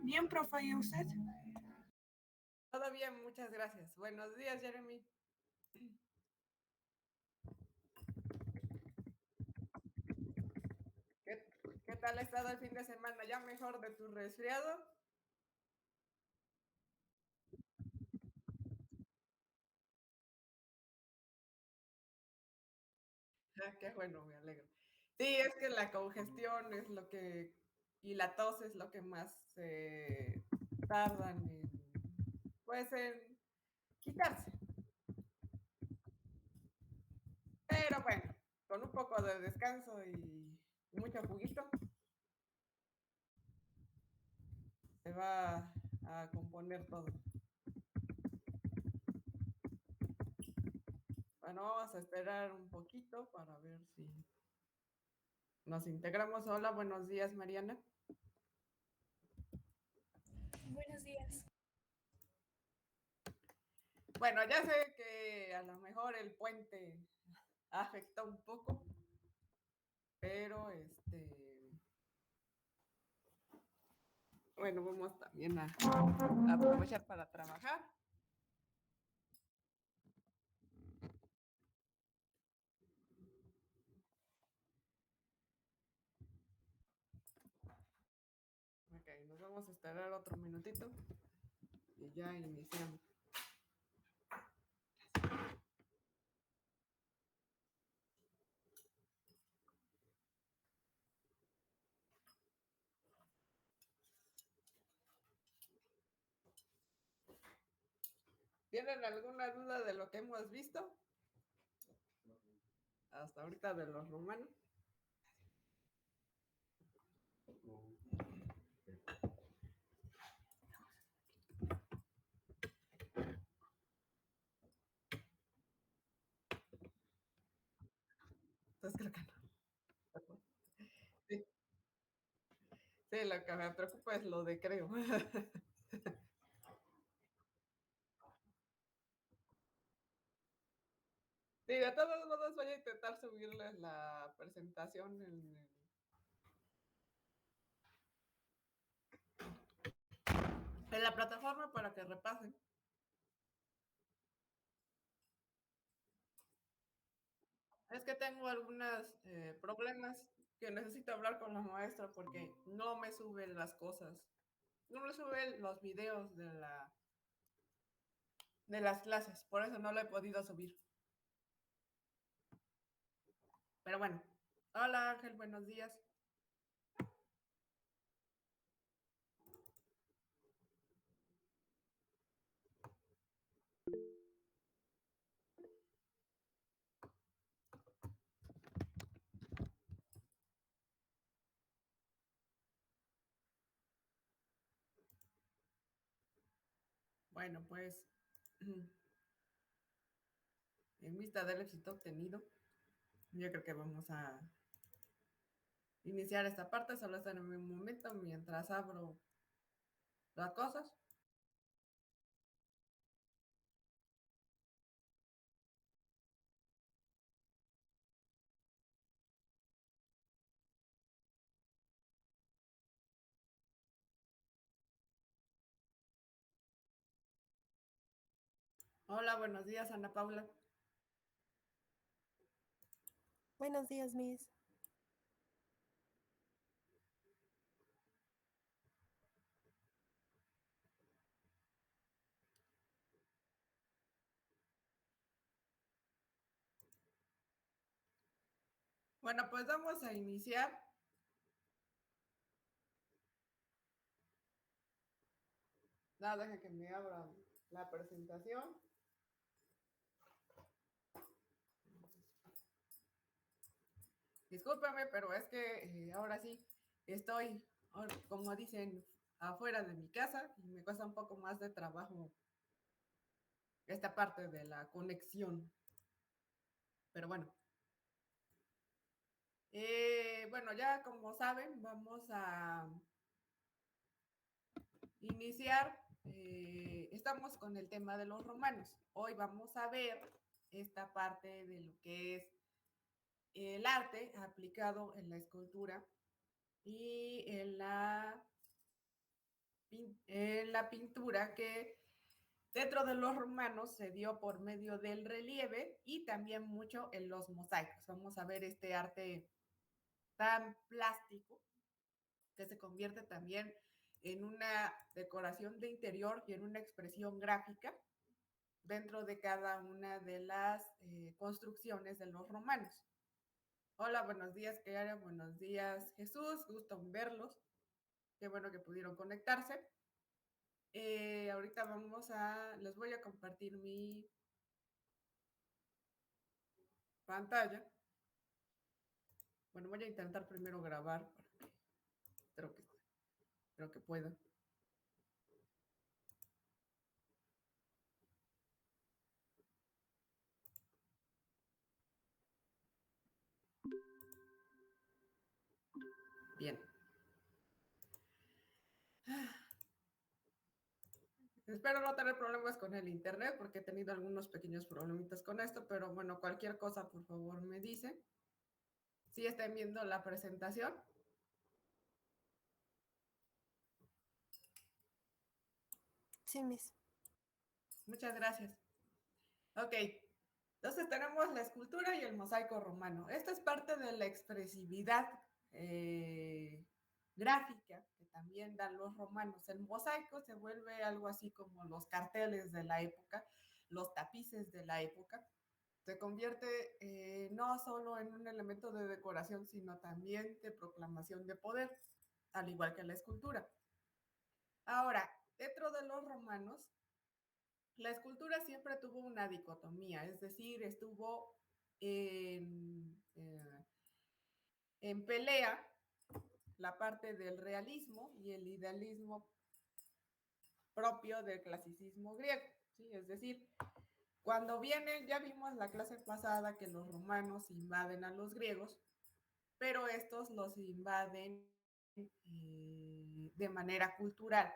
Bien, profe, ¿y usted? Todo bien, muchas gracias. Buenos días, Jeremy. ¿Qué tal ha estado el fin de semana? ¿Ya mejor de tu resfriado? Qué bueno, me alegro. Sí, es que la congestión es lo que, y la tos es lo que más tardan en, pues, en quitarse. Pero bueno, con un poco de descanso y mucho juguito, se va a componer todo. Bueno, vamos a esperar un poquito para ver si nos integramos. Hola, buenos días, Mariana. Buenos días. Bueno, ya sé que a lo mejor el puente afectó un poco, pero bueno, vamos también a aprovechar para trabajar. Ok, nos vamos a esperar otro minutito y ya iniciamos. ¿Tienen alguna duda de lo que hemos visto hasta ahorita de los romanos? Entonces creo que no. Sí, sí, lo que me preocupa es lo de creo. Sí, de todos modos voy a intentar subirles la presentación en la plataforma para que repasen. Es que tengo algunos problemas que necesito hablar con la maestra porque no me suben las cosas. No me suben los videos de las clases. Por eso no lo he podido subir. Pero bueno. Hola Ángel, buenos días. Bueno, pues en vista del éxito obtenido, yo creo que vamos a iniciar esta parte. Solo estar en un momento mientras abro las cosas. Hola, buenos días, Ana Paula. Buenos días, Miss. Bueno, pues vamos a iniciar. Nada, deja que me abra la presentación. Discúlpame, pero es que ahora sí estoy, como dicen, afuera de mi casa y me cuesta un poco más de trabajo esta parte de la conexión. Pero bueno. Bueno, ya como saben, vamos a iniciar. Estamos con el tema de los romanos. Hoy vamos a ver esta parte de lo que es el arte aplicado en la escultura y en la en la pintura que dentro de los romanos se dio por medio del relieve y también mucho en los mosaicos. Vamos a ver este arte tan plástico que se convierte también en una decoración de interior y en una expresión gráfica dentro de cada una de las construcciones de los romanos. Hola, buenos días, Clara, buenos días, Jesús, gusto en verlos. Qué bueno que pudieron conectarse. Ahorita les voy a compartir mi pantalla. Bueno, voy a intentar primero grabar. Espero que, espero que pueda. Bien. Espero no tener problemas con el internet porque he tenido algunos pequeños problemitas con esto, pero bueno, cualquier cosa, por favor, me dicen. Si están viendo la presentación. Sí, Miss. Muchas gracias. Ok, entonces tenemos la escultura y el mosaico romano. Esta es parte de la expresividad gráfica que también dan los romanos. El mosaico se vuelve algo así como los carteles de la época, los tapices de la época. Se convierte no solo en un elemento de decoración, sino también de proclamación de poder, al igual que la escultura. Ahora, dentro de los romanos, la escultura siempre tuvo una dicotomía, es decir, estuvo en pelea la parte del realismo y el idealismo propio del clasicismo griego, ¿sí? Es decir, cuando vienen, ya vimos la clase pasada que los romanos invaden a los griegos, pero estos los invaden de manera cultural.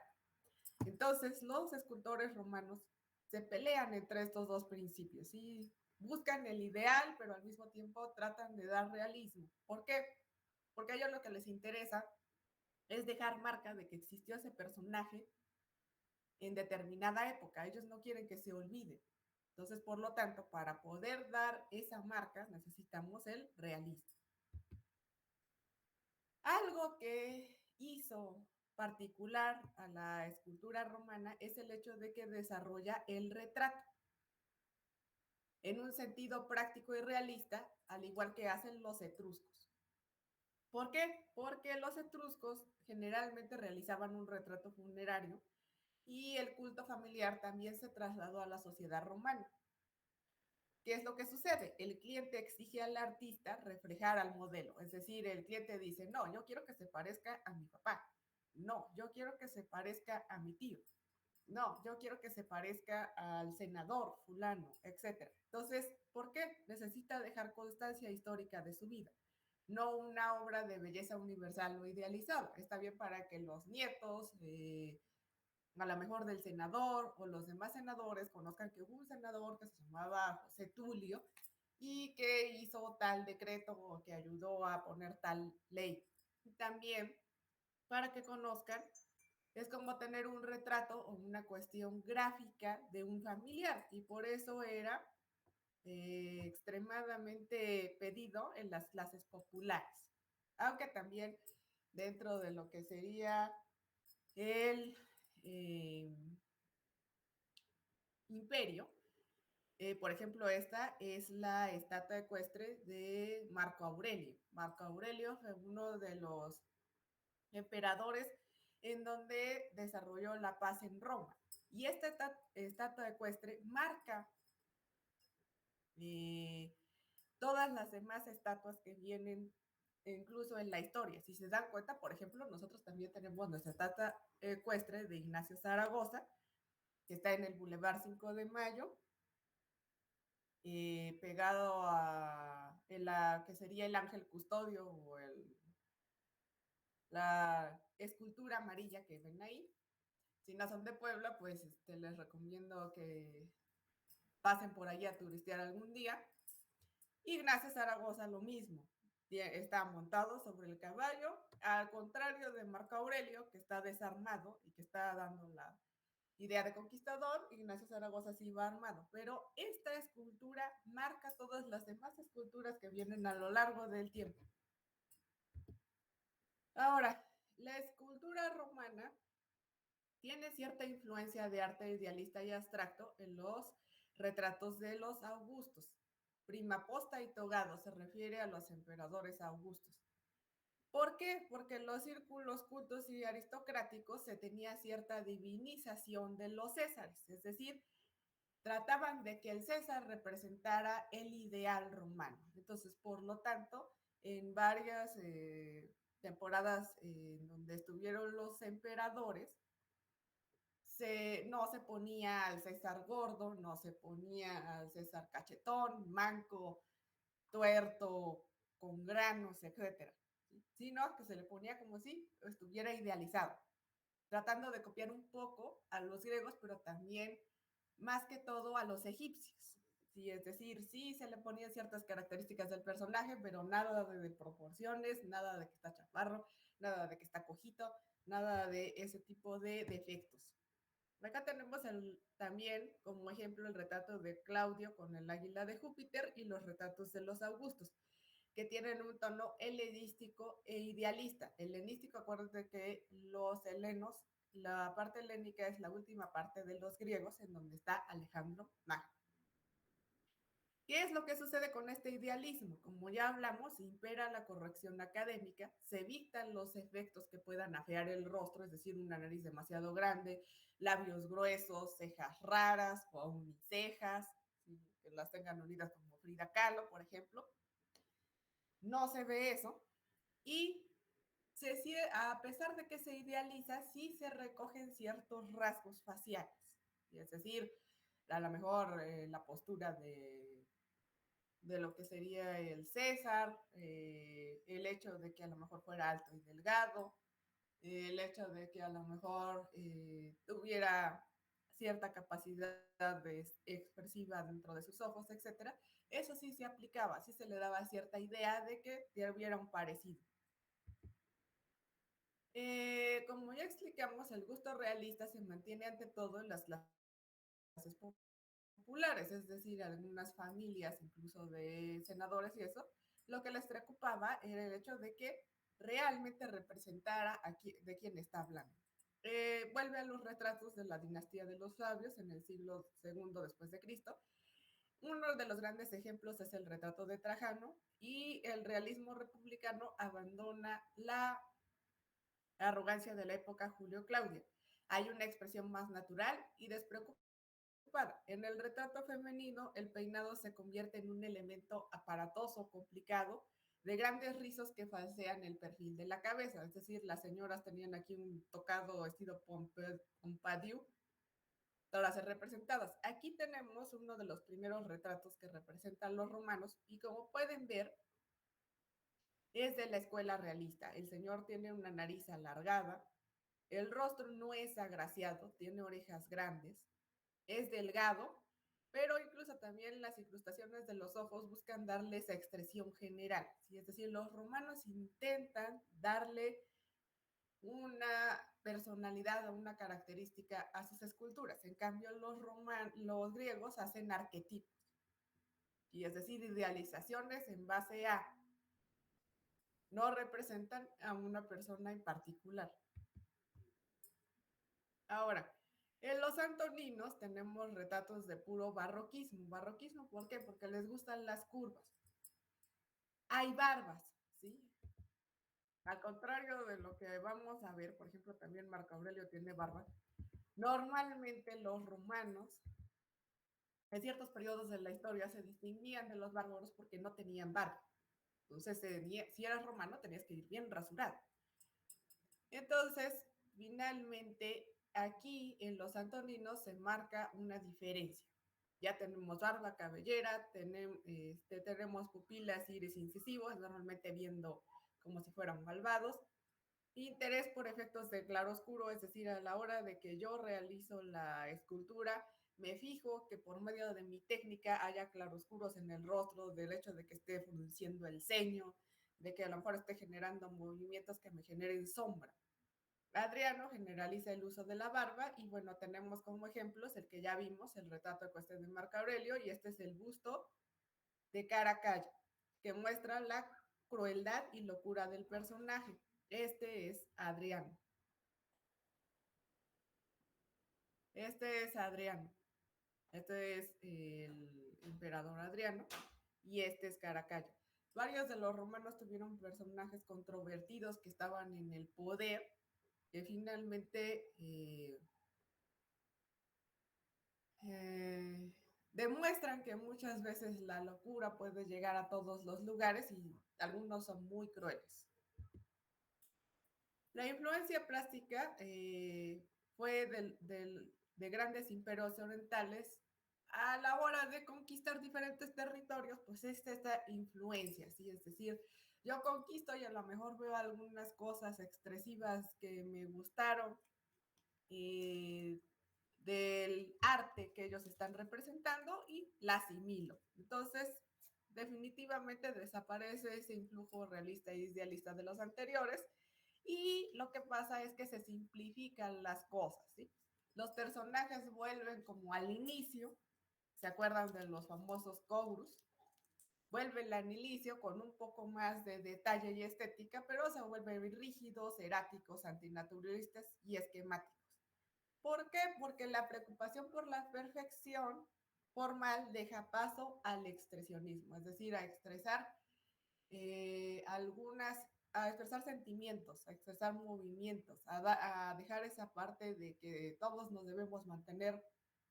Entonces, los escultores romanos se pelean entre estos dos principios y buscan el ideal, pero al mismo tiempo tratan de dar realismo. ¿Por qué? Porque a ellos lo que les interesa es dejar marca de que existió ese personaje en determinada época. Ellos no quieren que se olvide. Entonces, por lo tanto, para poder dar esa marca necesitamos el realismo. Algo que hizo particular a la escultura romana es el hecho de que desarrolla el retrato en un sentido práctico y realista, al igual que hacen los etruscos. ¿Por qué? Porque los etruscos generalmente realizaban un retrato funerario y el culto familiar también se trasladó a la sociedad romana. ¿Qué es lo que sucede? El cliente exige al artista reflejar al modelo, es decir, el cliente dice, no, yo quiero que se parezca a mi papá, no, yo quiero que se parezca a mi tío, no, yo quiero que se parezca al senador fulano, etc. Entonces, ¿por qué? Necesita dejar constancia histórica de su vida, no una obra de belleza universal o idealizada. Está bien para que los nietos, a lo mejor del senador o los demás senadores conozcan que hubo un senador que se llamaba José Tulio y que hizo tal decreto o que ayudó a poner tal ley. Y también para que conozcan, es como tener un retrato o una cuestión gráfica de un familiar y por eso era extremadamente pedido en las clases populares, aunque también dentro de lo que sería el imperio. Por ejemplo, esta es la estatua ecuestre de Marco Aurelio. Marco Aurelio fue uno de los emperadores en donde desarrolló la paz en Roma. Y esta estatua ecuestre marca eh, todas las demás estatuas que vienen incluso en la historia. Si se dan cuenta, por ejemplo, nosotros también tenemos nuestra estatua ecuestre de Ignacio Zaragoza, que está en el Boulevard 5 de Mayo, pegado en la que sería el ángel custodio o la escultura amarilla que ven ahí. Si no son de Puebla, pues les recomiendo que pasen por allí a turistear algún día. Ignacio Zaragoza lo mismo. está montado sobre el caballo, al contrario de Marco Aurelio, que está desarmado y que está dando la idea de conquistador. Ignacio Zaragoza sí va armado, pero esta escultura marca todas las demás esculturas que vienen a lo largo del tiempo. Ahora, la escultura romana tiene cierta influencia de arte idealista y abstracto en los retratos de los augustos. Prima posta y togado se refiere a los emperadores augustos. ¿Por qué? Porque en los círculos cultos y aristocráticos se tenía cierta divinización de los césares, es decir, trataban de que el César representara el ideal romano. Entonces, por lo tanto, en varias temporadas en donde estuvieron los emperadores, no se ponía al César gordo, no se ponía al César cachetón, manco, tuerto, con granos, etcétera, sino que se le ponía como si estuviera idealizado, tratando de copiar un poco a los griegos, pero también más que todo a los egipcios. Sí, es decir, sí se le ponían ciertas características del personaje, pero nada de proporciones, nada de que está chaparro, nada de que está cojito, nada de ese tipo de defectos. Acá tenemos también como ejemplo el retrato de Claudio con el águila de Júpiter y los retratos de los Augustos, que tienen un tono helenístico e idealista. Helenístico, acuérdate que los helenos, la parte helénica es la última parte de los griegos, en donde está Alejandro Magno. ¿Qué es lo que sucede con este idealismo? Como ya hablamos, impera la corrección académica, se evitan los efectos que puedan afear el rostro, es decir, una nariz demasiado grande, labios gruesos, cejas raras o unicejas, que las tengan unidas como Frida Kahlo, por ejemplo. No se ve eso y a pesar de que se idealiza, sí se recogen ciertos rasgos faciales, es decir, a lo mejor la postura de lo que sería el César, el hecho de que a lo mejor fuera alto y delgado, el hecho de que a lo mejor tuviera cierta capacidad expresiva dentro de sus ojos, etcétera. Eso sí se aplicaba, sí se le daba cierta idea de que hubiera un parecido. Como ya explicamos, el gusto realista se mantiene ante todo en las clases populares, es decir, algunas familias, incluso de senadores y eso, lo que les preocupaba era el hecho de que realmente representara de quién está hablando. Vuelve a los retratos de la dinastía de los Flavios en el siglo II después de Cristo. Uno de los grandes ejemplos es el retrato de Trajano y el realismo republicano abandona la arrogancia de la época Julio-Claudia. Hay una expresión más natural y despreocupada. En el retrato femenino, el peinado se convierte en un elemento aparatoso, complicado, de grandes rizos que falsean el perfil de la cabeza. Es decir, las señoras tenían aquí un tocado estilo Pompadour, todas representadas. Aquí tenemos uno de los primeros retratos que representan los romanos y como pueden ver, es de la escuela realista. El señor tiene una nariz alargada, el rostro no es agraciado, tiene orejas grandes, es delgado, pero incluso también las incrustaciones de los ojos buscan darle esa expresión general. ¿Sí? Es decir, los romanos intentan darle una personalidad o una característica a sus esculturas. En cambio, los griegos hacen arquetipos, y es decir, idealizaciones en base a, no representan a una persona en particular. Ahora, en los antoninos tenemos retratos de puro barroquismo. ¿Barroquismo por qué? Porque les gustan las curvas. Hay barbas, ¿sí? Al contrario de lo que vamos a ver, por ejemplo, también Marco Aurelio tiene barba. Normalmente los romanos, en ciertos periodos de la historia, se distinguían de los bárbaros porque no tenían barba. Entonces, si eras romano, tenías que ir bien rasurado. Entonces, finalmente, aquí en los antoninos se marca una diferencia. Ya tenemos barba, cabellera, tenemos pupilas, iris incisivos, normalmente viendo como si fueran malvados. Interés por efectos de claroscuro, es decir, a la hora de que yo realizo la escultura, me fijo que por medio de mi técnica haya claroscuros en el rostro, del hecho de que esté frunciendo el ceño, de que a lo mejor esté generando movimientos que me generen sombra. Adriano generaliza el uso de la barba y bueno, tenemos como ejemplos el que ya vimos, el retrato de cuestión de Marco Aurelio, y este es el busto de Caracalla, que muestra la crueldad y locura del personaje. Este es Adriano. Este es Adriano. Este es el emperador Adriano y este es Caracalla. Varios de los romanos tuvieron personajes controvertidos que estaban en el poder, que finalmente demuestran que muchas veces la locura puede llegar a todos los lugares y algunos son muy crueles. La influencia plástica fue de grandes imperios orientales a la hora de conquistar diferentes territorios, pues es esta influencia, ¿sí? Es decir, yo conquisto y a lo mejor veo algunas cosas expresivas que me gustaron del arte que ellos están representando y la asimilo. Entonces, definitivamente desaparece ese influjo realista e idealista de los anteriores y lo que pasa es que se simplifican las cosas, ¿sí? Los personajes vuelven como al inicio, ¿se acuerdan de los famosos Courus? Vuelven al inicio con un poco más de detalle y estética, pero se vuelven rígidos, eráticos, antinaturalistas y esquemáticos. ¿Por qué? Porque la preocupación por la perfección formal deja paso al expresionismo, es decir, a expresar a expresar sentimientos, a expresar movimientos, a dejar esa parte de que todos nos debemos mantener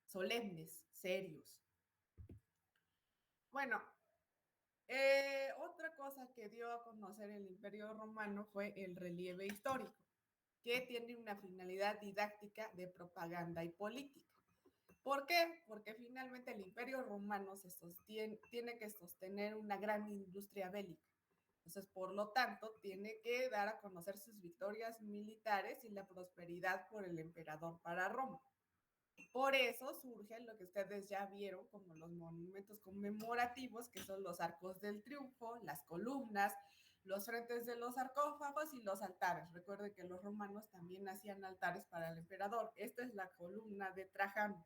solemnes, serios. Bueno, otra cosa que dio a conocer el Imperio Romano fue el relieve histórico, que tiene una finalidad didáctica de propaganda y política. ¿Por qué? Porque finalmente el Imperio Romano tiene que sostener una gran industria bélica. Entonces, por lo tanto, tiene que dar a conocer sus victorias militares y la prosperidad por el emperador para Roma. Por eso surge lo que ustedes ya vieron como los monumentos conmemorativos, que son los arcos del triunfo, las columnas, los frentes de los sarcófagos y los altares. Recuerden que los romanos también hacían altares para el emperador. Esta es la columna de Trajano,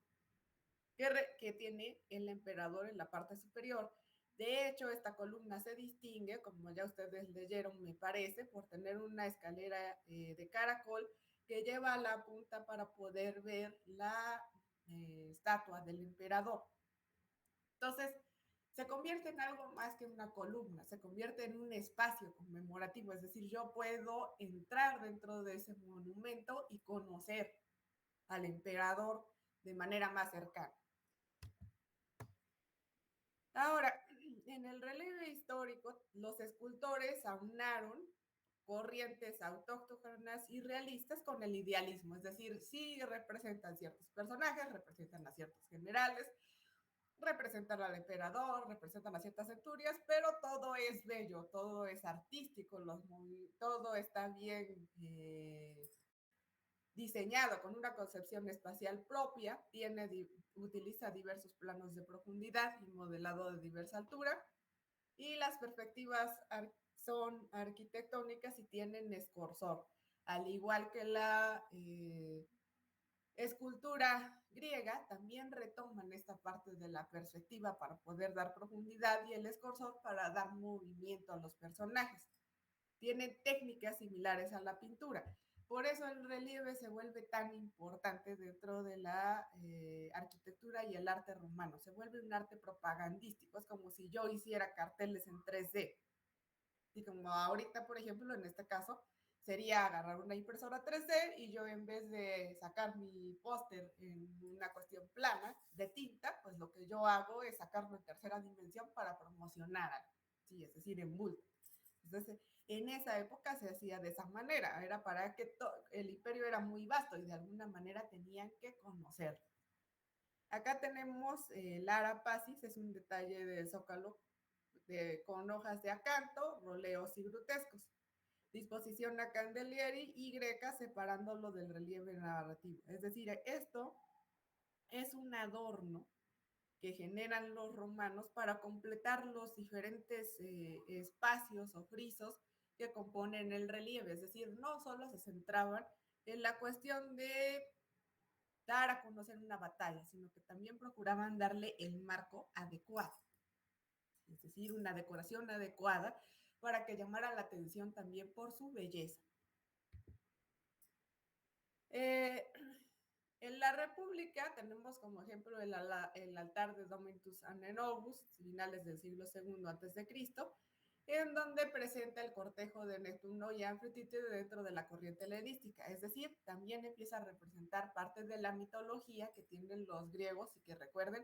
que tiene el emperador en la parte superior. De hecho, esta columna se distingue, como ya ustedes leyeron, me parece, por tener una escalera de caracol que lleva a la punta para poder ver la estatua del emperador. Entonces, se convierte en algo más que una columna, se convierte en un espacio conmemorativo, es decir, yo puedo entrar dentro de ese monumento y conocer al emperador de manera más cercana. Ahora, en el relieve histórico, los escultores aunaron corrientes autóctonas y realistas con el idealismo, es decir, sí representan ciertos personajes, representan a ciertos generales, representan al emperador, representan a ciertas centurias, pero todo es bello, todo es artístico, todo está bien diseñado con una concepción espacial propia, utiliza diversos planos de profundidad y modelado de diversa altura, y las perspectivas son arquitectónicas y tienen escorsor, al igual que la escultura griega, también retoman esta parte de la perspectiva para poder dar profundidad y el escorsor para dar movimiento a los personajes. Tienen técnicas similares a la pintura. Por eso el relieve se vuelve tan importante dentro de la arquitectura y el arte romano. Se vuelve un arte propagandístico. Es como si yo hiciera carteles en 3D. Y como ahorita, por ejemplo, en este caso, sería agarrar una impresora 3D y yo en vez de sacar mi póster en una cuestión plana de tinta, pues lo que yo hago es sacarlo en tercera dimensión para promocionar algo. Sí, es decir, en bulto. Entonces, en esa época se hacía de esa manera, era para que el imperio era muy vasto y de alguna manera tenían que conocerlo. Acá tenemos el Arapacis, es un detalle de zócalo con hojas de acanto, roleos y grutescos. Disposición a Candelieri y Greca separándolo del relieve narrativo. Es decir, esto es un adorno que generan los romanos para completar los diferentes espacios o frisos que componen el relieve. Es decir, no solo se centraban en la cuestión de dar a conocer una batalla, sino que también procuraban darle el marco adecuado, es decir, una decoración adecuada para que llamara la atención también por su belleza. En la República tenemos como ejemplo el altar de Dominus Annenovus, finales del siglo II a.C., en donde presenta el cortejo de Neptuno y Anfítrite dentro de la corriente helenística. Es decir, también empieza a representar parte de la mitología que tienen los griegos y que recuerden,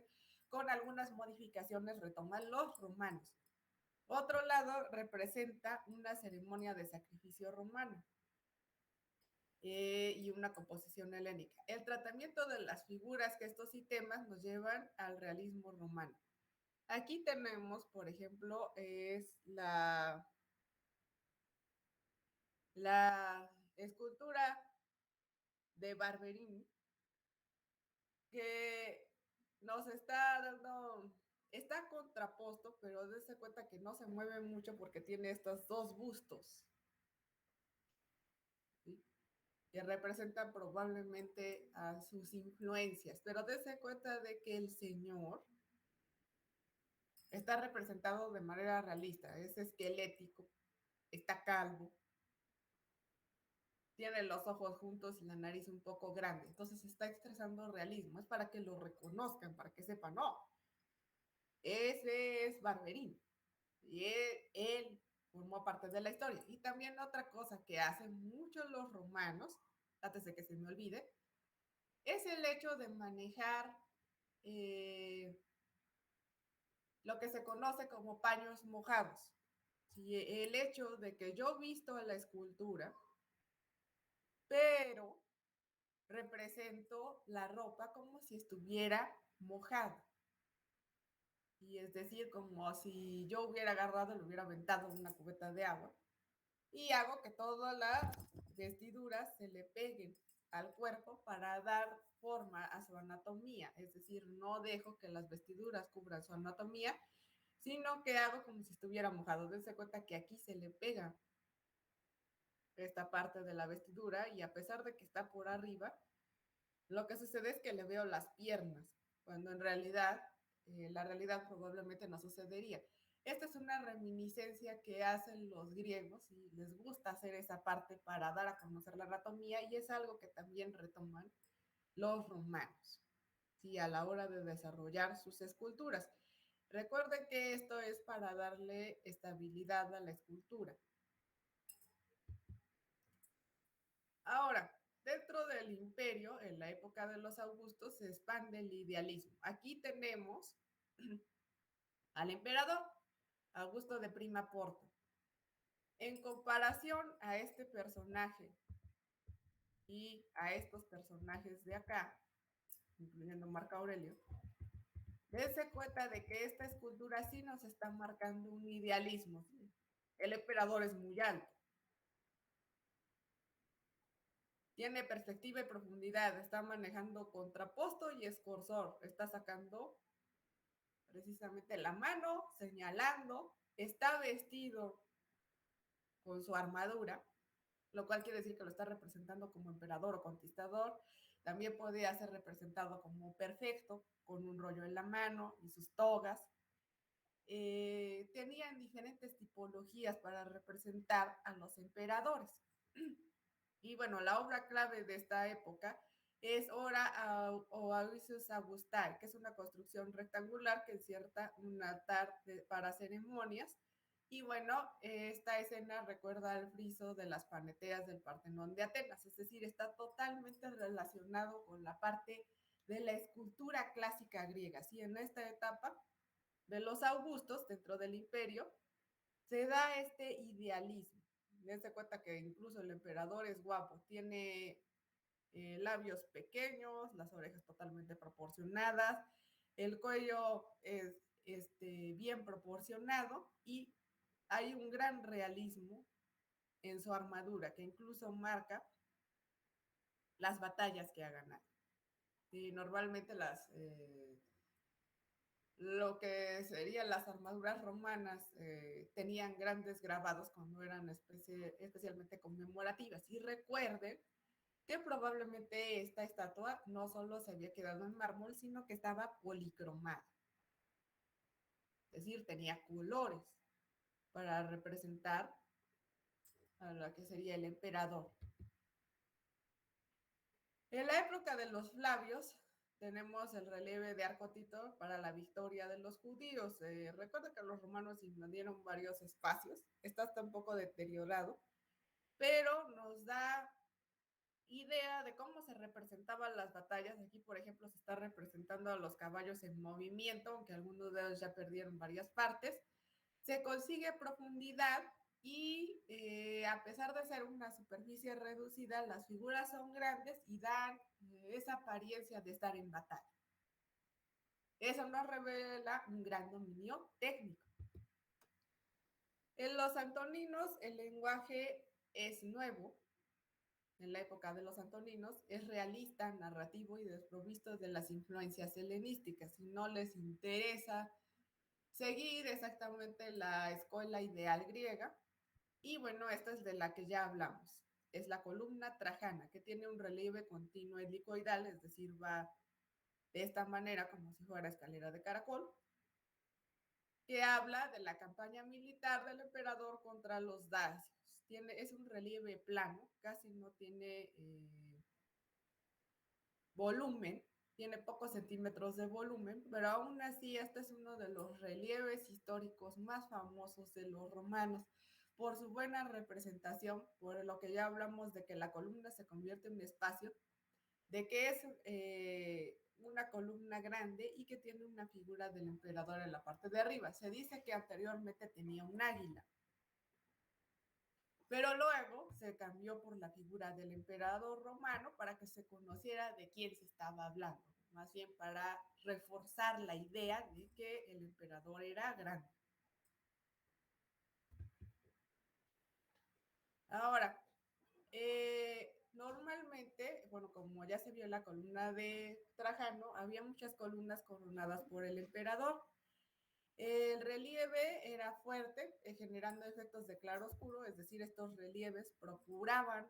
con algunas modificaciones retoman los romanos. Otro lado representa una ceremonia de sacrificio romano. Y una composición helénica. El tratamiento de las figuras, gestos y temas nos llevan al realismo romano. Aquí tenemos, por ejemplo, es la escultura de Barberini, que nos está dando, está contrapuesto, pero dése cuenta que no se mueve mucho porque tiene estos dos bustos, ¿sí?, que representan probablemente a sus influencias, pero dése cuenta de que el señor está representado de manera realista, es esquelético, está calvo, tiene los ojos juntos y la nariz un poco grande, entonces está expresando realismo, es para que lo reconozcan, para que sepan, no, ese es Barberini, y él formó parte de la historia. Y también otra cosa que hacen mucho los romanos, antes de que se me olvide, es el hecho de manejar lo que se conoce como paños mojados. Sí, el hecho de que yo visto la escultura, pero represento la ropa como si estuviera mojada. Y es decir, como si yo hubiera agarrado y le hubiera aventado una cubeta de agua. Y hago que todas las vestiduras se le peguen al cuerpo para dar forma a su anatomía. Es decir, no dejo que las vestiduras cubran su anatomía, sino que hago como si estuviera mojado. Dense cuenta que aquí se le pega esta parte de la vestidura y a pesar de que está por arriba, lo que sucede es que le veo las piernas, cuando en realidad, la realidad probablemente no sucedería. Esta es una reminiscencia que hacen los griegos y les gusta hacer esa parte para dar a conocer la anatomía y es algo que también retoman los romanos, ¿sí?, a la hora de desarrollar sus esculturas. Recuerden que esto es para darle estabilidad a la escultura. Ahora, dentro del imperio, en la época de los Augustos, se expande el idealismo. Aquí tenemos al emperador Augusto de Prima Porta. En comparación a este personaje y a estos personajes de acá, incluyendo Marco Aurelio, dense cuenta de que esta escultura sí nos está marcando un idealismo. ¿Sí? El emperador es muy alto. Tiene perspectiva y profundidad, está manejando contraposto y escorsor, está sacando precisamente la mano, señalando, está vestido con su armadura, lo cual quiere decir que lo está representando como emperador o conquistador. También podría ser representado como perfecto, con un rollo en la mano y sus togas. Tenían diferentes tipologías para representar a los emperadores. Y bueno, la obra clave de esta época es Ora Oasis Augustae, que es una construcción rectangular que encierra un altar para ceremonias. Y bueno, esta escena recuerda al friso de las paneteas del Partenón de Atenas, es decir, está totalmente relacionado con la parte de la escultura clásica griega. ¿Sí? En esta etapa de los Augustos, dentro del imperio, se da este idealismo. Dense cuenta que incluso el emperador es guapo, tiene labios pequeños, las orejas totalmente proporcionadas, el cuello es bien proporcionado y hay un gran realismo en su armadura que incluso marca las batallas que ha ganado. Y normalmente lo que serían las armaduras romanas tenían grandes grabados cuando eran especialmente conmemorativas. Y recuerden que probablemente esta estatua no solo se había quedado en mármol, sino que estaba policromada. Es decir, tenía colores para representar a lo que sería el emperador. En la época de los Flavios tenemos el relieve de Arcotito para la victoria de los judíos. Recuerda que los romanos invadieron varios espacios. Está un poco deteriorado, pero nos da idea de cómo se representaban las batallas. Aquí, por ejemplo, se está representando a los caballos en movimiento, aunque algunos de ellos ya perdieron varias partes. Se consigue profundidad y a pesar de ser una superficie reducida, las figuras son grandes y dan esa apariencia de estar en batalla. Eso nos revela un gran dominio técnico. En los antoninos el lenguaje es nuevo. En la época de los antoninos es realista, narrativo y desprovisto de las influencias helenísticas. Si no les interesa seguir exactamente la escuela ideal griega, y bueno, esta es de la que ya hablamos. Es la columna trajana, que tiene un relieve continuo helicoidal, es decir, va de esta manera como si fuera escalera de caracol, que habla de la campaña militar del emperador contra los dacios. Es un relieve plano, casi no tiene volumen, tiene pocos centímetros de volumen, pero aún así este es uno de los relieves históricos más famosos de los romanos por su buena representación, por lo que ya hablamos de que la columna se convierte en un espacio, de que es una columna grande y que tiene una figura del emperador en la parte de arriba. Se dice que anteriormente tenía un águila, pero luego se cambió por la figura del emperador romano para que se conociera de quién se estaba hablando, más bien para reforzar la idea de que el emperador era grande. Ahora, normalmente, bueno, como ya se vio en la columna de Trajano, había muchas columnas coronadas por el emperador. El relieve era fuerte, generando efectos de claro-oscuro, es decir, estos relieves procuraban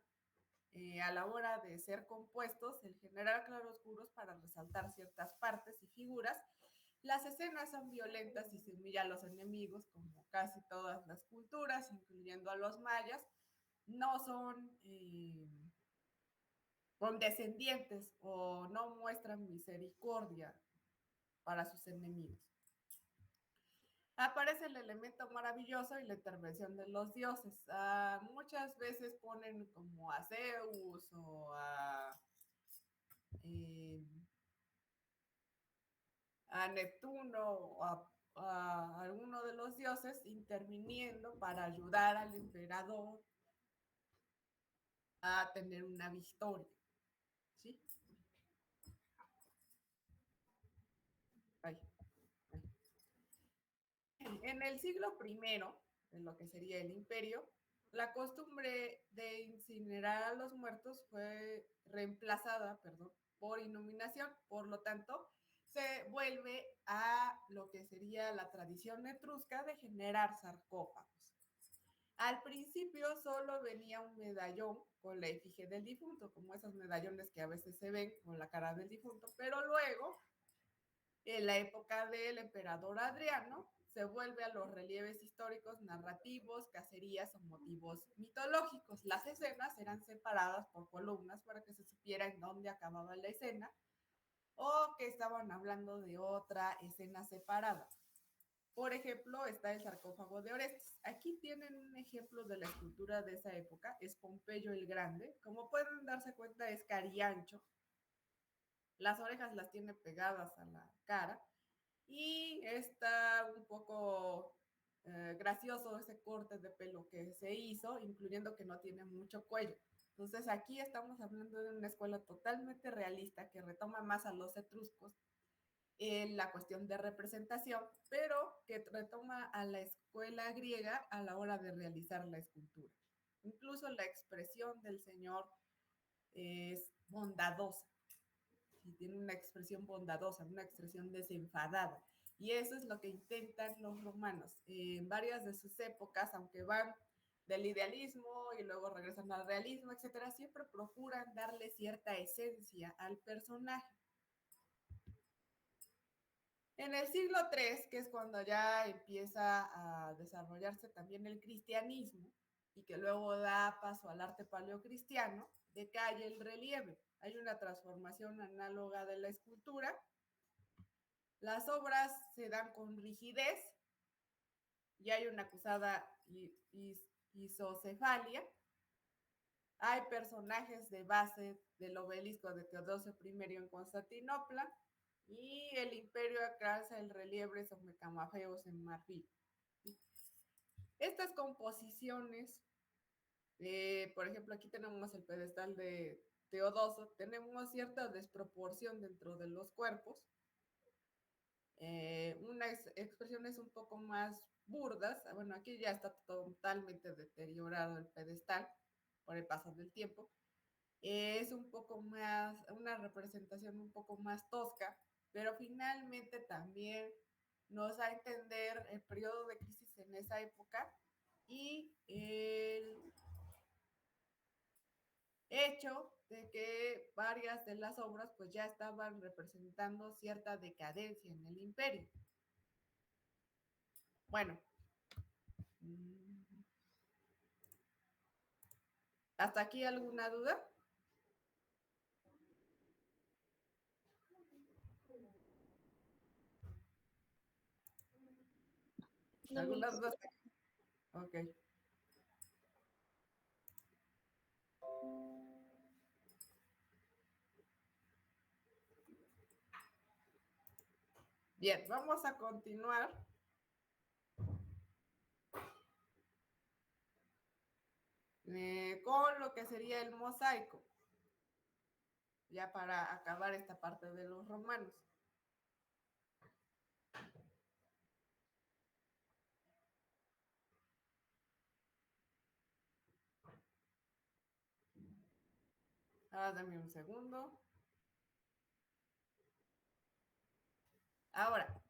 a la hora de ser compuestos el generar claroscuros para resaltar ciertas partes y figuras. Las escenas son violentas y se humilla a los enemigos, como casi todas las culturas, incluyendo a los mayas. No son condescendientes o no muestran misericordia para sus enemigos. Aparece el elemento maravilloso y la intervención de los dioses. Muchas veces ponen como a Zeus o eh, a Neptuno o a alguno de los dioses interviniendo para ayudar al emperador a tener una victoria. ¿Sí? Ay. En el siglo I, en lo que sería el imperio, la costumbre de incinerar a los muertos fue reemplazada, por iluminación. Por lo tanto, se vuelve a lo que sería la tradición etrusca de generar sarcófagos. Al principio solo venía un medallón con la efigie del difunto, como esos medallones que a veces se ven con la cara del difunto, pero luego, en la época del emperador Adriano, se vuelve a los relieves históricos, narrativos, cacerías o motivos mitológicos. Las escenas eran separadas por columnas para que se supiera en dónde acababa la escena o que estaban hablando de otra escena separada. Por ejemplo, está el sarcófago de Orestes. Aquí tienen un ejemplo de la escultura de esa época, es Pompeyo el Grande. Como pueden darse cuenta, es cariancho. Las orejas las tiene pegadas a la cara y está un poco gracioso ese corte de pelo que se hizo, incluyendo que no tiene mucho cuello. Entonces aquí estamos hablando de una escuela totalmente realista que retoma más a los etruscos en la cuestión de representación, pero que retoma a la escuela griega a la hora de realizar la escultura. Incluso la expresión del señor es bondadosa, y tiene una expresión bondadosa, una expresión desenfadada. Y eso es lo que intentan los romanos. En varias de sus épocas, aunque van del idealismo y luego regresan al realismo, etcétera, siempre procuran darle cierta esencia al personaje. En el siglo III, que es cuando ya empieza a desarrollarse también el cristianismo y que luego da paso al arte paleocristiano, decae el relieve. Hay una transformación análoga de la escultura. Las obras se dan con rigidez y hay una acusada isocefalia. Hay personajes de base del obelisco de Teodosio I en Constantinopla y el imperio alcanza el relieve sobre camafeos en marfil. Estas composiciones, por ejemplo, aquí tenemos el pedestal de Teodosio, tenemos cierta desproporción dentro de los cuerpos, unas expresiones un poco más burdas. Bueno, aquí ya está totalmente deteriorado el pedestal por el paso del tiempo. Es un poco más, una representación un poco más tosca, pero finalmente también nos da a entender el periodo de crisis en esa época y el hecho de que varias de las obras pues ya estaban representando cierta decadencia en el imperio. Bueno, ¿hasta aquí alguna duda? ¿Algunas dudas? Ok. Bien, vamos a continuar. Con lo que sería el mosaico, ya para acabar esta parte de los romanos. Dame un segundo. Ahora,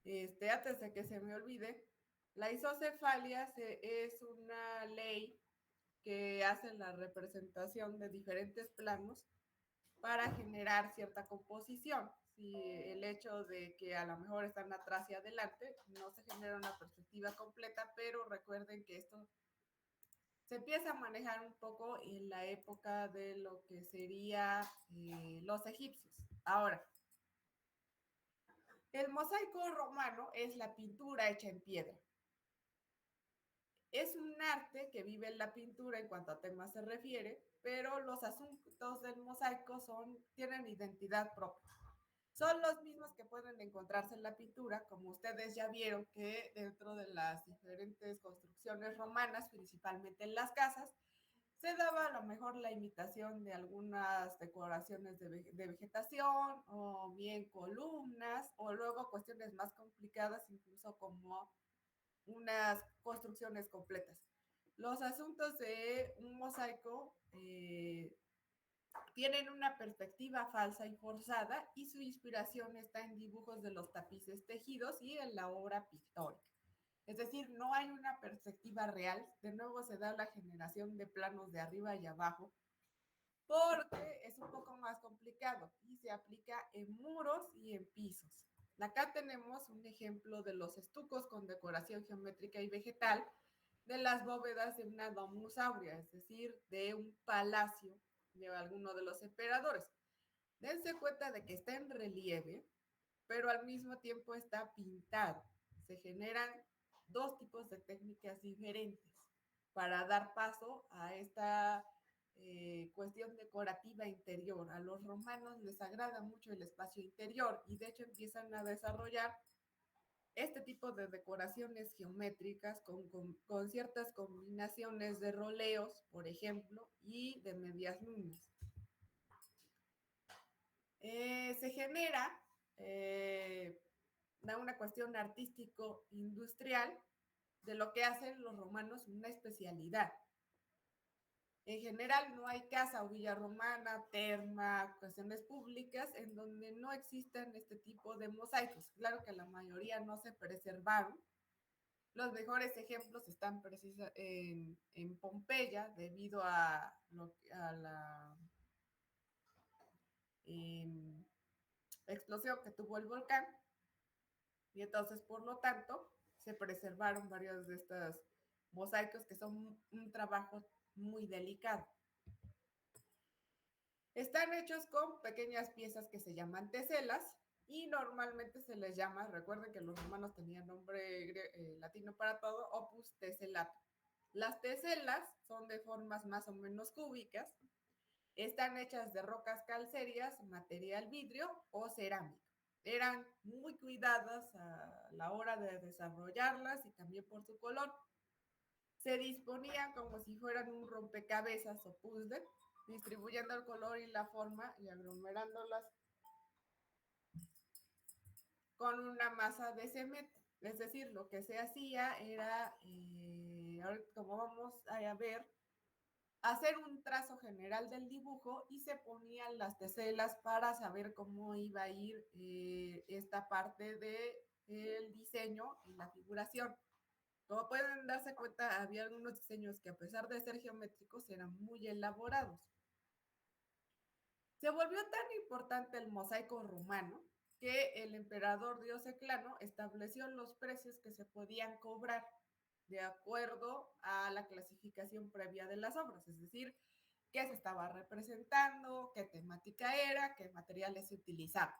antes de que se me olvide, la isocefalia es una ley que hace la representación de diferentes planos para generar cierta composición. Si el hecho de que a lo mejor están atrás y adelante, no se genera una perspectiva completa, pero recuerden que esto se empieza a manejar un poco en la época de lo que sería los egipcios. Ahora, el mosaico romano es la pintura hecha en piedra. Es un arte que vive en la pintura en cuanto a temas se refiere, pero los asuntos del mosaico tienen identidad propia. Son los mismos que pueden encontrarse en la pintura, como ustedes ya vieron que dentro de las diferentes construcciones romanas, principalmente en las casas, se daba a lo mejor la imitación de algunas decoraciones de vegetación o bien columnas o luego cuestiones más complicadas, incluso como unas construcciones completas. Los asuntos de un mosaico tienen una perspectiva falsa y forzada y su inspiración está en dibujos de los tapices tejidos y en la obra pictórica. Es decir, no hay una perspectiva real. De nuevo se da la generación de planos de arriba y abajo porque es un poco más complicado y se aplica en muros y en pisos. Acá tenemos un ejemplo de los estucos con decoración geométrica y vegetal de las bóvedas de una domus aurea, es decir, de un palacio de alguno de los emperadores. Dense cuenta de que está en relieve, pero al mismo tiempo está pintado. Se generan dos tipos de técnicas diferentes para dar paso a esta cuestión decorativa interior. A los romanos les agrada mucho el espacio interior y de hecho empiezan a desarrollar este tipo de decoraciones geométricas con ciertas combinaciones de roleos, por ejemplo, y de medias lunas. Se genera una cuestión artístico-industrial de lo que hacen los romanos una especialidad. En general, no hay casa o villa romana, terma, cuestiones públicas en donde no existan este tipo de mosaicos. Claro que la mayoría no se preservaron. Los mejores ejemplos están en Pompeya, debido a la em, explosión que tuvo el volcán. Y entonces, por lo tanto, se preservaron varios de estos mosaicos que son un trabajo muy delicado. Están hechos con pequeñas piezas que se llaman teselas y normalmente se les llama, recuerden que los romanos tenían nombre latino para todo, opus teselatum. Las teselas son de formas más o menos cúbicas, están hechas de rocas calcáreas, material vidrio o cerámica. Eran muy cuidadas a la hora de desarrollarlas y también por su color. Se disponían como si fueran un rompecabezas o puzzle, distribuyendo el color y la forma y aglomerándolas con una masa de cemento. Es decir, lo que se hacía era, como vamos a ver, hacer un trazo general del dibujo y se ponían las teselas para saber cómo iba a ir esta parte del diseño y la figuración. Como pueden darse cuenta, había algunos diseños que a pesar de ser geométricos eran muy elaborados. Se volvió tan importante el mosaico romano que el emperador Diocleciano estableció los precios que se podían cobrar de acuerdo a la clasificación previa de las obras, es decir, qué se estaba representando, qué temática era, qué materiales se utilizaban.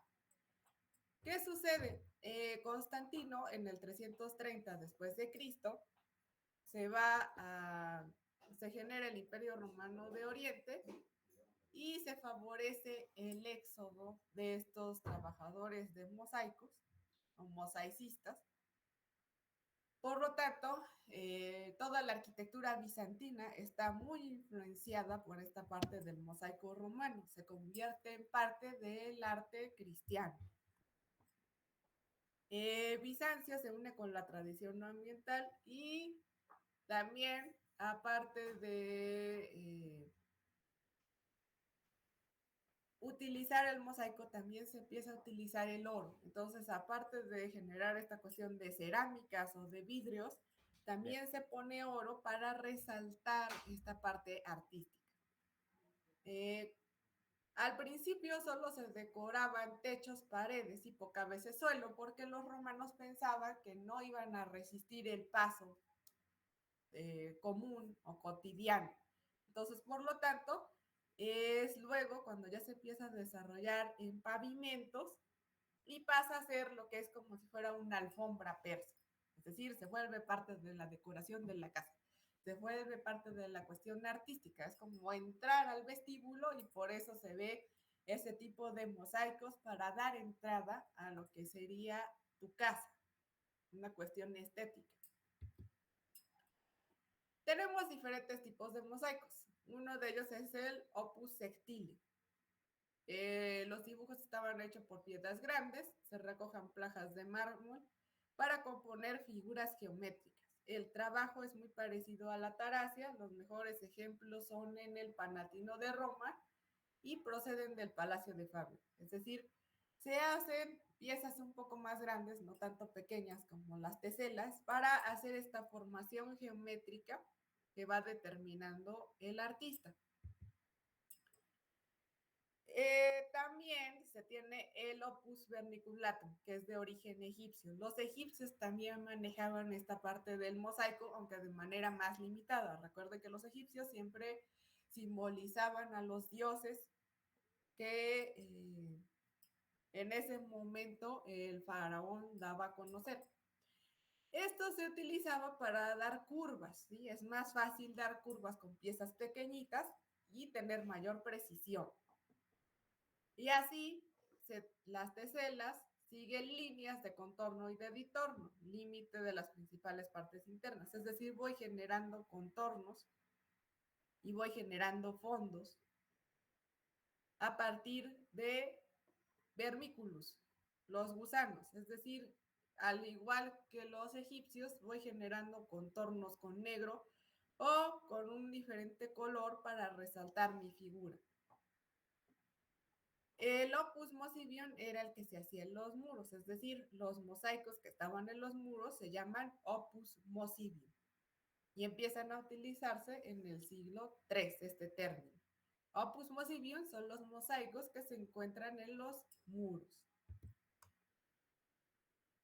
¿Qué sucede? Constantino en el 330 después de Cristo se genera el Imperio Romano de Oriente y se favorece el éxodo de estos trabajadores de mosaicos o mosaicistas. Por lo tanto, toda la arquitectura bizantina está muy influenciada por esta parte del mosaico romano. Se convierte en parte del arte cristiano. Bizancio se une con la tradición no ambiental y también, aparte de utilizar el mosaico, también se empieza a utilizar el oro. Entonces, aparte de generar esta cuestión de cerámicas o de vidrios, también se pone oro para resaltar esta parte artística. Eh, Al principio solo se decoraban techos, paredes y pocas veces suelo, porque los romanos pensaban que no iban a resistir el paso común o cotidiano. Entonces, por lo tanto, es luego cuando ya se empieza a desarrollar en pavimentos y pasa a ser lo que es como si fuera una alfombra persa. Es decir, se vuelve parte de la decoración de la casa, se vuelve parte de la cuestión artística. Es como entrar al vestíbulo y por eso se ve ese tipo de mosaicos para dar entrada a lo que sería tu casa, una cuestión estética. Tenemos diferentes tipos de mosaicos. Uno de ellos es el opus sectile. Los dibujos estaban hechos por piedras grandes, se recojan plajas de mármol para componer figuras geométricas. El trabajo es muy parecido a la taracia, los mejores ejemplos son en el Panatino de Roma y proceden del Palacio de Fabio. Es decir, se hacen piezas un poco más grandes, no tanto pequeñas como las teselas, para hacer esta formación geométrica que va determinando el artista. También se tiene el opus verniculatum, que es de origen egipcio. Los egipcios también manejaban esta parte del mosaico, aunque de manera más limitada. Recuerden que los egipcios siempre simbolizaban a los dioses que en ese momento el faraón daba a conocer. Esto se utilizaba para dar curvas, ¿sí? Es más fácil dar curvas con piezas pequeñitas y tener mayor precisión. Y así las teselas siguen líneas de contorno y de ditorno, límite de las principales partes internas. Es decir, voy generando contornos y voy generando fondos a partir de vermículos, los gusanos. Es decir, al igual que los egipcios, voy generando contornos con negro o con un diferente color para resaltar mi figura. El opus mosivium era el que se hacía en los muros, es decir, los mosaicos que estaban en los muros se llaman opus mosivium y empiezan a utilizarse en el siglo III, este término. Opus mosivium son los mosaicos que se encuentran en los muros.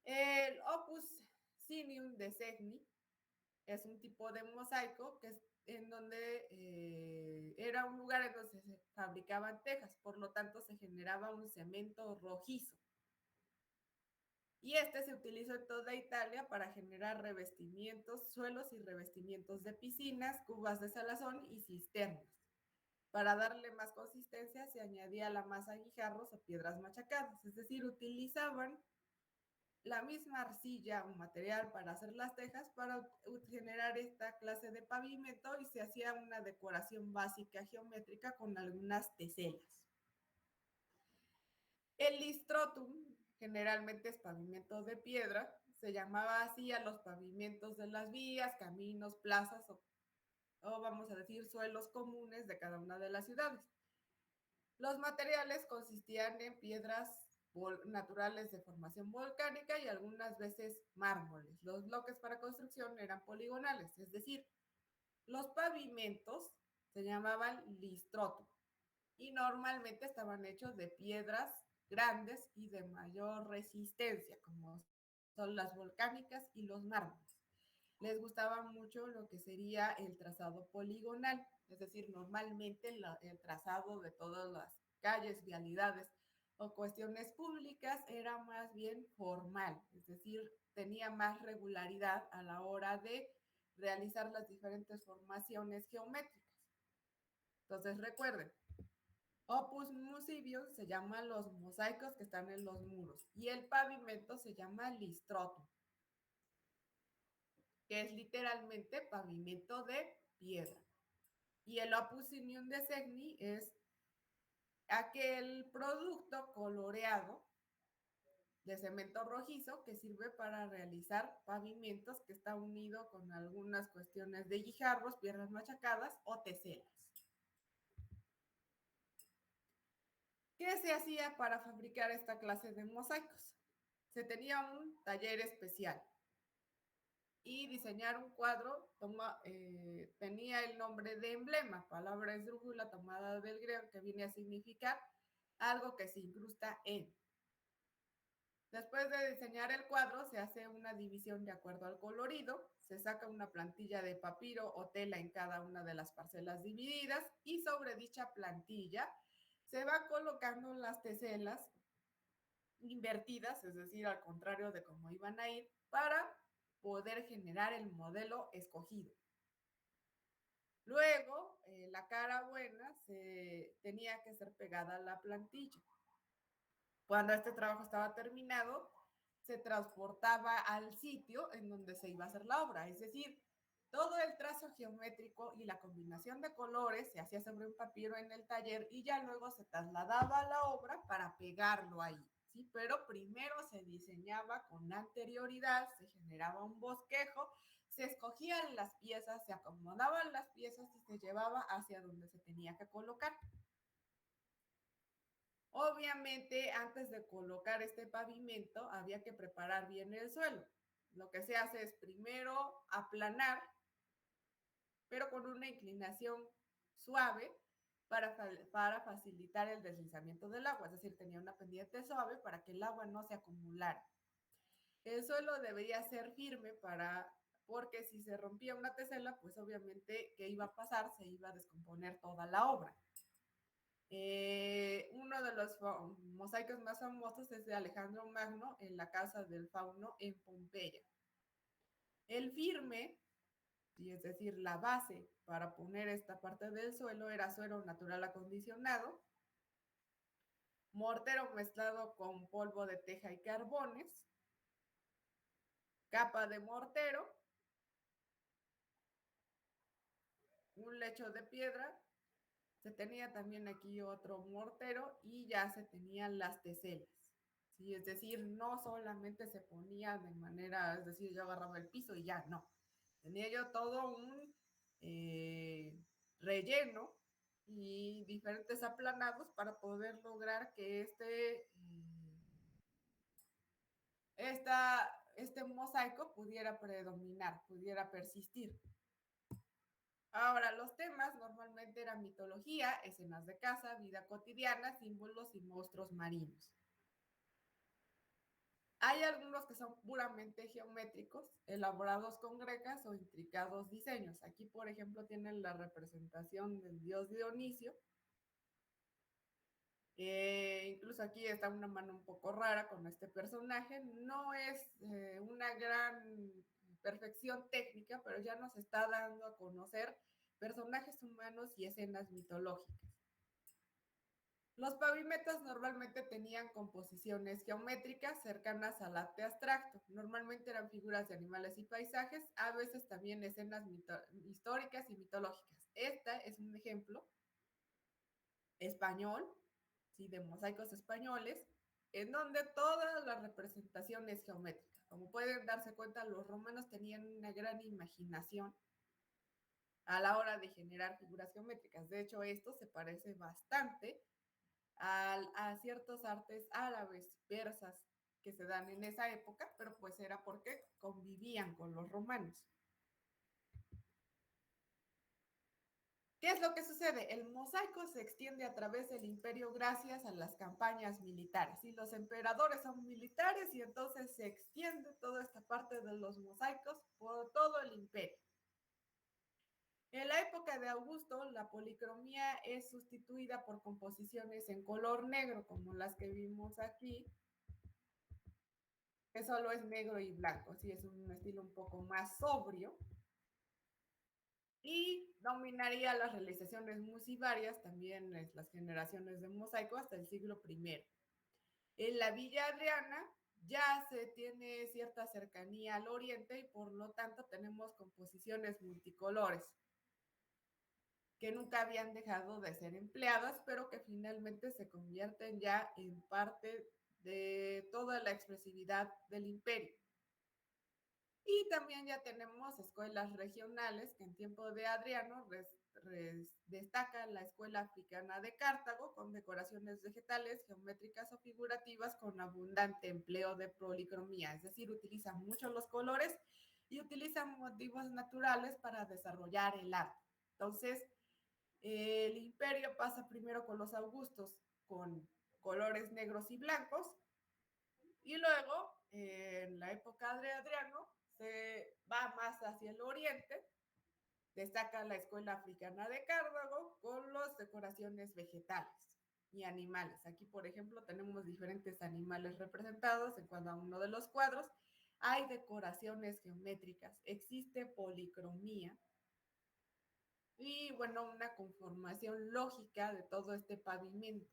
El opus sinium de Segni es un tipo de mosaico que es en donde era un lugar en donde se fabricaban tejas, por lo tanto se generaba un cemento rojizo. Y este se utilizó en toda Italia para generar revestimientos, suelos y revestimientos de piscinas, cubas de salazón y cisternas. Para darle más consistencia se añadía la masa guijarros o piedras machacadas, es decir, utilizaban la misma arcilla o material para hacer las tejas para generar esta clase de pavimento y se hacía una decoración básica geométrica con algunas teselas. El listrotum generalmente es pavimento de piedra, se llamaba así a los pavimentos de las vías, caminos, plazas o vamos a decir suelos comunes de cada una de las ciudades. Los materiales consistían en piedras naturales de formación volcánica y algunas veces mármoles. Los bloques para construcción eran poligonales, es decir, los pavimentos se llamaban listrotum y normalmente estaban hechos de piedras grandes y de mayor resistencia, como son las volcánicas y los mármoles. Les gustaba mucho lo que sería el trazado poligonal, es decir, normalmente el trazado de todas las calles, vialidades o cuestiones públicas era más bien formal, es decir, tenía más regularidad a la hora de realizar las diferentes formaciones geométricas. Entonces recuerden, opus mosivium se llaman los mosaicos que están en los muros y el pavimento se llama listrotum, que es literalmente pavimento de piedra. Y el opus sinium de Segni es aquel producto coloreado de cemento rojizo que sirve para realizar pavimentos que está unido con algunas cuestiones de guijarros, piedras machacadas o teselas. ¿Qué se hacía para fabricar esta clase de mosaicos? Se tenía un taller especial y diseñar un cuadro tenía el nombre de emblema, palabra esdrújula tomada del griego que viene a significar algo que se incrusta en. Después de diseñar el cuadro, se hace una división de acuerdo al colorido, se saca una plantilla de papiro o tela en cada una de las parcelas divididas y sobre dicha plantilla se va colocando las teselas invertidas, es decir, al contrario de cómo iban a ir, para poder generar el modelo escogido. Luego, la cara buena tenía que ser pegada a la plantilla. Cuando este trabajo estaba terminado, se transportaba al sitio en donde se iba a hacer la obra, es decir, todo el trazo geométrico y la combinación de colores se hacía sobre un papiro en el taller y ya luego se trasladaba a la obra para pegarlo ahí. ¿Sí? Pero primero se diseñaba con anterioridad, se generaba un bosquejo, se escogían las piezas, se acomodaban las piezas y se llevaba hacia donde se tenía que colocar. Obviamente, antes de colocar este pavimento, había que preparar bien el suelo. Lo que se hace es primero aplanar, pero con una inclinación suave para facilitar el deslizamiento del agua. Es decir, tenía una pendiente suave para que el agua no se acumulara. El suelo debería ser firme porque si se rompía una tesela, pues obviamente, ¿qué iba a pasar? Se iba a descomponer toda la obra. Uno de los mosaicos más famosos es de Alejandro Magno en la Casa del Fauno en Pompeya. El firme, es decir, la base para poner esta parte del suelo era suelo natural acondicionado, mortero mezclado con polvo de teja y carbones, capa de mortero, un lecho de piedra, se tenía también aquí otro mortero y ya se tenían las teselas. ¿Sí? Es decir, no solamente se ponía de manera, es decir, yo agarraba el piso y ya, no. Tenía yo todo un relleno y diferentes aplanados para poder lograr que este mosaico pudiera predominar, pudiera persistir. Ahora, los temas normalmente eran mitología, escenas de caza, vida cotidiana, símbolos y monstruos marinos. Hay algunos que son puramente geométricos, elaborados con grecas o intricados diseños. Aquí, por ejemplo, tienen la representación del dios Dionisio. Incluso aquí está una mano un poco rara con este personaje. No es una gran perfección técnica, pero ya nos está dando a conocer personajes humanos y escenas mitológicas. Los pavimentos normalmente tenían composiciones geométricas cercanas al arte abstracto. Normalmente eran figuras de animales y paisajes, a veces también escenas históricas y mitológicas. Esta es un ejemplo español, ¿sí? De mosaicos españoles, en donde toda la representación es geométrica. Como pueden darse cuenta, los romanos tenían una gran imaginación a la hora de generar figuras geométricas. De hecho, esto se parece bastante a ciertos artes árabes, persas, que se dan en esa época, pero pues era porque convivían con los romanos. ¿Qué es lo que sucede? El mosaico se extiende a través del imperio gracias a las campañas militares. Y los emperadores son militares y entonces se extiende toda esta parte de los mosaicos por todo el imperio. En la época de Augusto, la policromía es sustituida por composiciones en color negro, como las que vimos aquí, que solo es negro y blanco, sí, es un estilo un poco más sobrio. Y dominaría las realizaciones musivarias, también las generaciones de mosaico, hasta el siglo I. En la Villa Adriana ya se tiene cierta cercanía al oriente y por lo tanto tenemos composiciones multicolores que nunca habían dejado de ser empleadas, pero que finalmente se convierten ya en parte de toda la expresividad del imperio. Y también ya tenemos escuelas regionales, que en tiempo de Adriano destaca la escuela africana de Cartago, con decoraciones vegetales, geométricas o figurativas, con abundante empleo de policromía, es decir, utilizan mucho los colores y utilizan motivos naturales para desarrollar el arte. Entonces, el imperio pasa primero con los augustos, con colores negros y blancos, y luego, en la época de Adriano, se va más hacia el oriente, destaca la escuela africana de Cartago con las decoraciones vegetales y animales. Aquí, por ejemplo, tenemos diferentes animales representados en cada uno de los cuadros. Hay decoraciones geométricas, existe policromía y, bueno, una conformación lógica de todo este pavimento.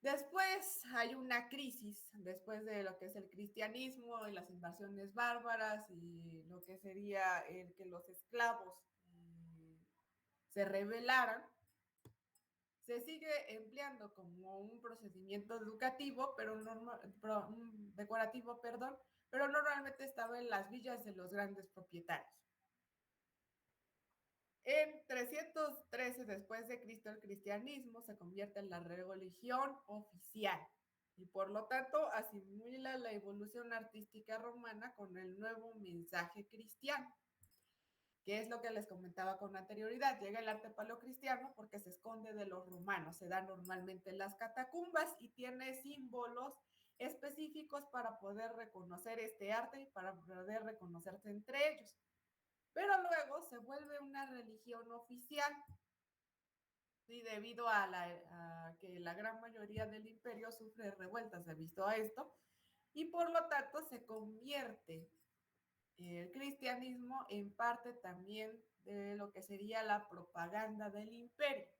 Después hay una crisis, después de lo que es el cristianismo y las invasiones bárbaras y lo que sería el que los esclavos se rebelaran, se sigue empleando como un procedimiento educativo, decorativo, perdón, pero normalmente estaba en las villas de los grandes propietarios. En 313 después de Cristo, el cristianismo se convierte en la religión oficial y por lo tanto asimila la evolución artística romana con el nuevo mensaje cristiano, que es lo que les comentaba con anterioridad. Llega el arte paleocristiano porque se esconde de los romanos, se da normalmente en las catacumbas y tiene símbolos específicos para poder reconocer este arte y para poder reconocerse entre ellos. Pero luego se vuelve una religión oficial, y debido a que la gran mayoría del imperio sufre revueltas debido a esto, y por lo tanto se convierte el cristianismo en parte también de lo que sería la propaganda del imperio.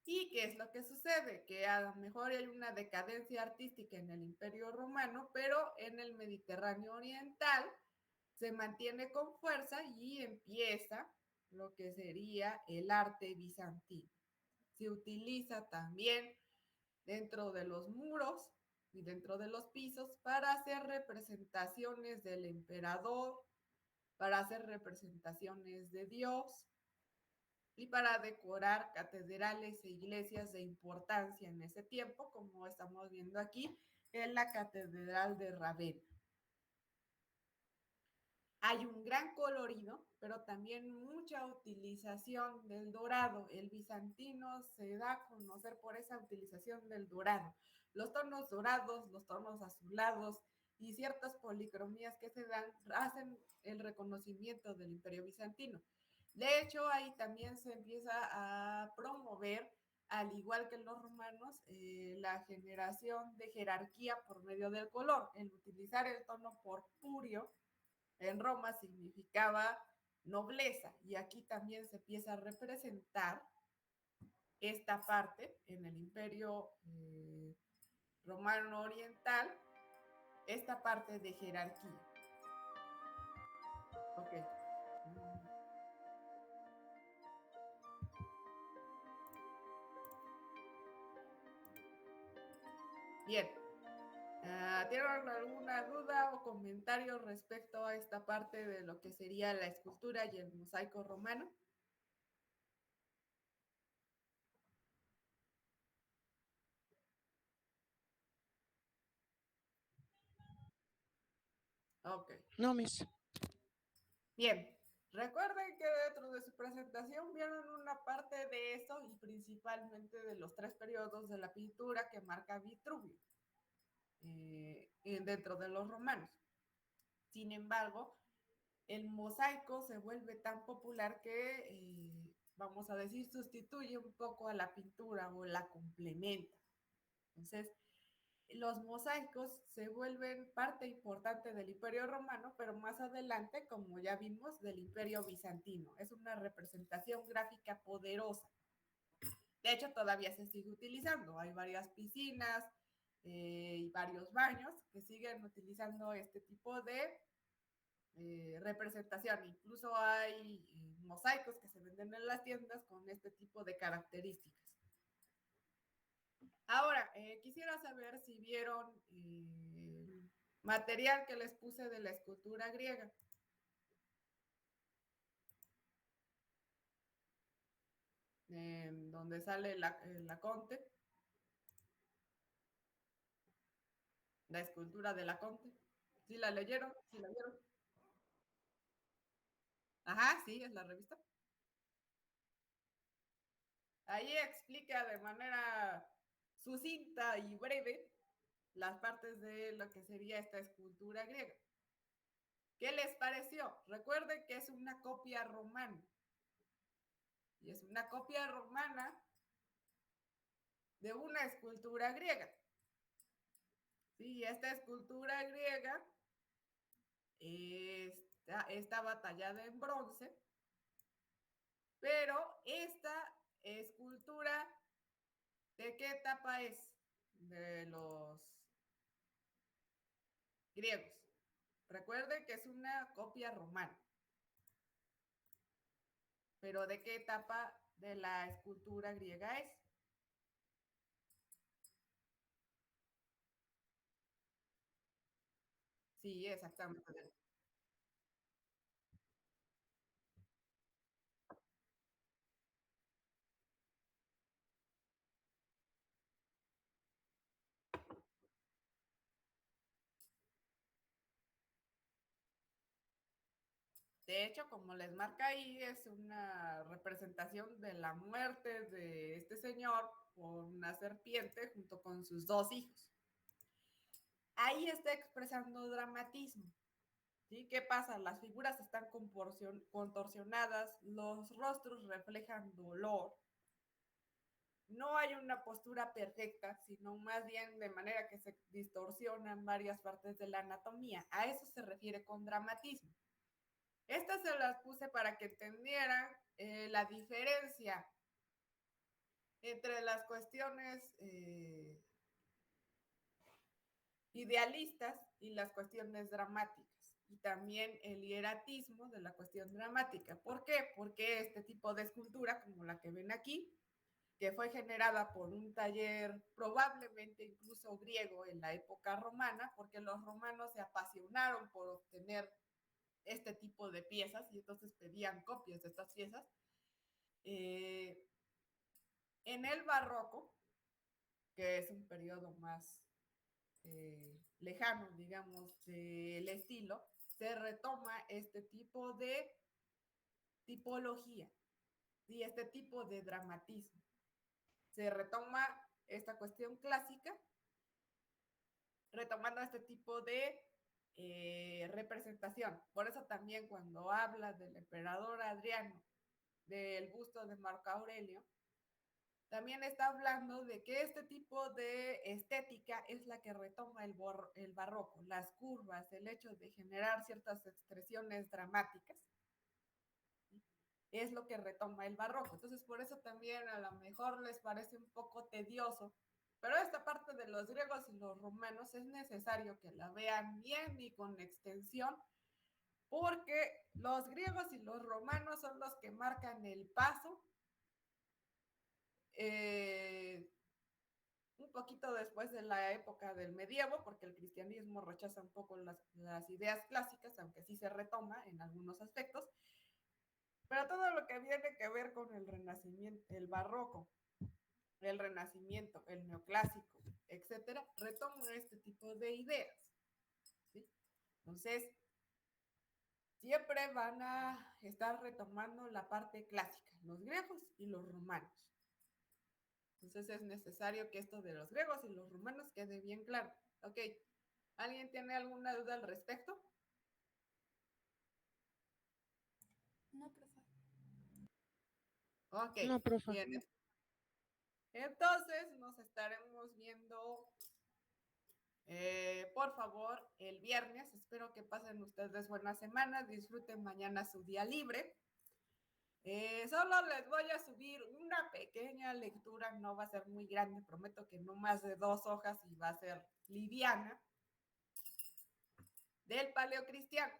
¿Y qué es lo que sucede? Que a lo mejor hay una decadencia artística en el imperio romano, pero en el Mediterráneo oriental se mantiene con fuerza y empieza lo que sería el arte bizantino. Se utiliza también dentro de los muros y dentro de los pisos para hacer representaciones del emperador, para hacer representaciones de Dios y para decorar catedrales e iglesias de importancia en ese tiempo, como estamos viendo aquí en la Catedral de Ravenna. Hay un gran colorido, pero también mucha utilización del dorado. El bizantino se da a conocer por esa utilización del dorado. Los tonos dorados, los tonos azulados y ciertas policromías que se dan hacen el reconocimiento del Imperio Bizantino. De hecho, ahí también se empieza a promover, al igual que en los romanos, la generación de jerarquía por medio del color, el utilizar el tono purpúreo en Roma significaba nobleza y aquí también se empieza a representar esta parte en el Imperio Romano Oriental, esta parte de jerarquía. Ok. Bien. ¿Tienen alguna duda o comentario respecto a esta parte de lo que sería la escultura y el mosaico romano? Ok. No, Miss. Bien, recuerden que dentro de su presentación vieron una parte de eso y principalmente de los 3 periodos de la pintura que marca Vitruvio dentro de los romanos. Sin embargo, el mosaico se vuelve tan popular que, vamos a decir, sustituye un poco a la pintura o la complementa. Entonces, los mosaicos se vuelven parte importante del Imperio Romano, pero más adelante, como ya vimos, del Imperio Bizantino. Es una representación gráfica poderosa. De hecho, todavía se sigue utilizando. Hay varias piscinas y varios baños que siguen utilizando este tipo de representación. Incluso hay mosaicos que se venden en las tiendas con este tipo de características. Ahora, quisiera saber si vieron el material que les puse de la escultura griega. Donde sale la Conte. La escultura de la Conte. ¿Sí la leyeron? ¿Sí la vieron? Ajá, sí, es la revista. Ahí explica de manera sucinta y breve las partes de lo que sería esta escultura griega. ¿Qué les pareció? Recuerden que es una copia romana. Y es una copia romana de una escultura griega. Sí, esta escultura griega estaba tallada en bronce, pero esta escultura, ¿de qué etapa es? De los griegos. Recuerden que es una copia romana. Pero ¿de qué etapa de la escultura griega es? Sí, exactamente. De hecho, como les marca ahí, es una representación de la muerte de este señor por una serpiente junto con sus 2 hijos. Ahí está expresando dramatismo. ¿Sí? ¿Qué pasa? Las figuras están contorsionadas, los rostros reflejan dolor. No hay una postura perfecta, sino más bien de manera que se distorsionan varias partes de la anatomía. A eso se refiere con dramatismo. Estas se las puse para que entendieran la diferencia entre las cuestiones idealistas y las cuestiones dramáticas. Y también el hieratismo de la cuestión dramática. ¿Por qué? Porque este tipo de escultura, como la que ven aquí, que fue generada por un taller probablemente incluso griego en la época romana, porque los romanos se apasionaron por obtener este tipo de piezas y entonces pedían copias de estas piezas. En el barroco, que es un periodo más lejano, digamos, del estilo, se retoma este tipo de tipología y este tipo de dramatismo. Se retoma esta cuestión clásica, retomando este tipo de representación. Por eso también cuando habla del emperador Adriano, del busto de Marco Aurelio, también está hablando de que este tipo de estética es la que retoma el barroco, las curvas, el hecho de generar ciertas expresiones dramáticas, es lo que retoma el barroco. Entonces, por eso también a lo mejor les parece un poco tedioso, pero esta parte de los griegos y los romanos es necesario que la vean bien y con extensión, porque los griegos y los romanos son los que marcan el paso un poquito después de la época del medievo, porque el cristianismo rechaza un poco las ideas clásicas, aunque sí se retoma en algunos aspectos, pero todo lo que tiene que ver con el renacimiento, el barroco, el renacimiento, el neoclásico, etcétera, retoma este tipo de ideas, ¿sí? Entonces, siempre van a estar retomando la parte clásica, los griegos y los romanos. Entonces es necesario que esto de los griegos y los romanos quede bien claro. Ok, ¿alguien tiene alguna duda al respecto? No, profe. Ok, No, profe. bien. Entonces nos estaremos viendo, por favor, el viernes. Espero que pasen ustedes buena semana, disfruten mañana su día libre. Solo les voy a subir una pequeña lectura, no va a ser muy grande, prometo que no más de 2 hojas y va a ser liviana, del paleocristiano.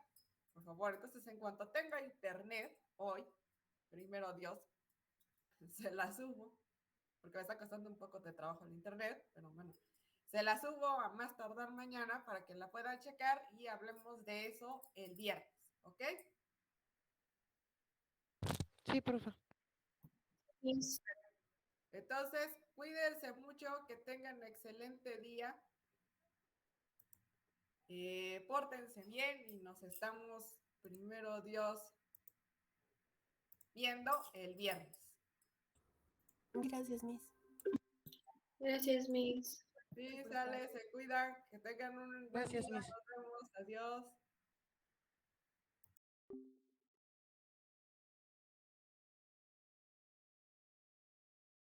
Por favor, entonces en cuanto tenga internet hoy, primero Dios, se la subo, porque me está costando un poco de trabajo el internet, pero bueno, se la subo a más tardar mañana para que la puedan checar y hablemos de eso el viernes, ¿ok? Sí, profe. Entonces, cuídense mucho, que tengan excelente día, pórtense bien y nos estamos, primero Dios, viendo el viernes. Gracias, Miss. Gracias, Miss. Sí, sale, se cuidan, que tengan un buen día, Gracias, Miss. nos vemos, adiós.